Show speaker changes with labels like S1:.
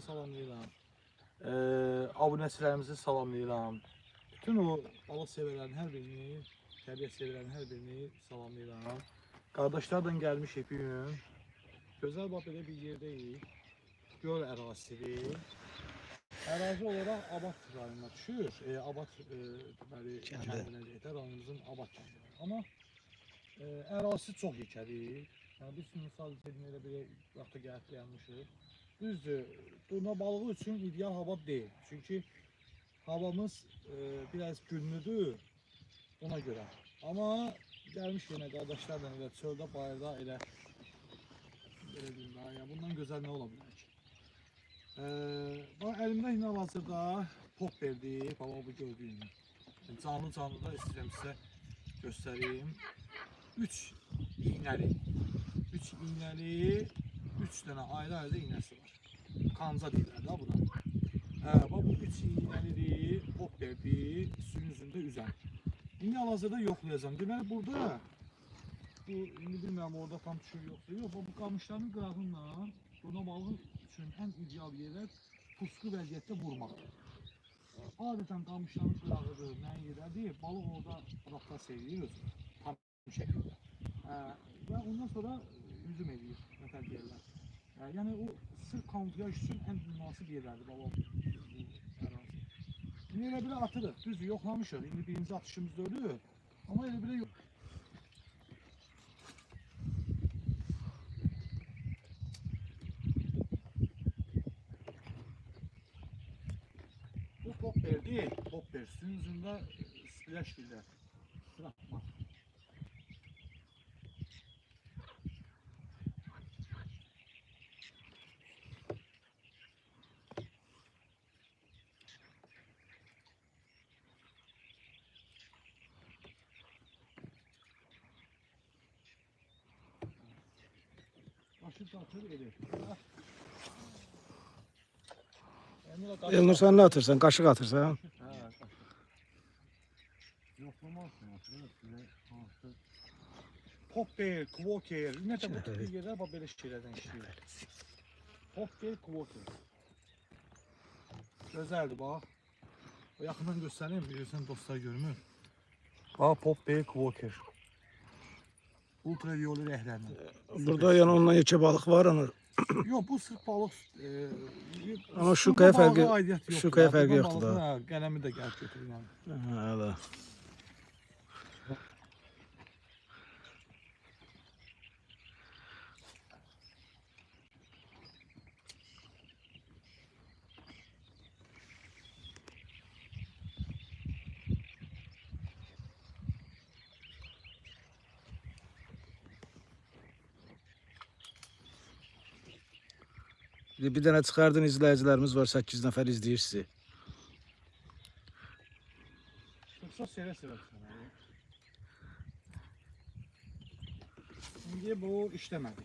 S1: salamlayıram. Abunəçilərimizi salamlayıram. Bütün o balıq sevərlərin hər birini, təbiət sevərlərin hər birini salamlayıram. Qardaşlarla gəlmişik bir gün. Gözəl bax belə bir yerdəyik. Göl ərazisidir. Ərazi olaraq Abad rayonuna düşür. Abad deməli kəndinə deyək də, rayonumuzun Abad kəndi. Amma ərazisi çox yekədir. Yəni biz misal üçün elə bir vaxta gəlib dayanmışıq. Düzdür, durna balığı üçün ideal hava deyil. Çünki havamız biraz günlüdür ona görə. Amma gəlmiş yenə qardaşlarla elə çöldə, bayırda elə deyim daha ya bundan gözəl nə ola bilər ki? Bax əlimdə yine hazırda pop verdi, baba bu gördüyünü. Canlı da istəyirəm sizə göstəreyim. 3 iğnəli. 3 iğnəli, 3 dənə ayrı iğnəsi var. Kanca deyirlər da buna. Bax bu 3 iğnəlidir, pop verdi, suyun üzündə üzən. İndi hal-hazırda yoxlayacağım. Deməli burada bu indi bilmirəm orada tam düşür yoxdur. Yox, bu qamışların qırağıyla durna balığı üçün ən ideal yerlər pusqu vəziyyətdə vurmaqdır. Adətən qamışların qırağıdır, nəyin yerədir, balıq orada adaptasiya edir özünü, tam şəkildə. Və ondan sonra hücum edir, nətər deyirlər. Yəni o sırf kamuflaj üçün ən münasib yerlərdir balıq ərazi. İndi elə belə atırıq, düzdür, yoxlamışıq. İndi birinci atışımız ölür, amma elə belə yox. Bu pop verdi, pop ver. Suyun üzündə splash deyirlər, sıratma.
S2: Elnur sen ne atırsan? Kaşık atırsan.
S1: Popper, Quaker, ümumiyyətlə bu tip yerlər bax belə şeylərdən işləyir. Popper, Quaker. Gözəldir bax. Yaxından göstəreyim, bilirsən dostlar görmür. Bax Popper, Quaker. Ultraviyoli rəhlərlə.
S2: Burada yani onunla yekə balıq var onu.
S1: Yox, bu sırf balıq.
S2: Ama şukaya fərqi yoxdur da.
S1: Qələmi də gəlib götürür yəni.
S2: Hə, bir dənə çıxardın, izləyicilərimiz var, 8 nəfər izləyir sizi.
S1: Çox sevə-sevə. İndi bu işləmədi.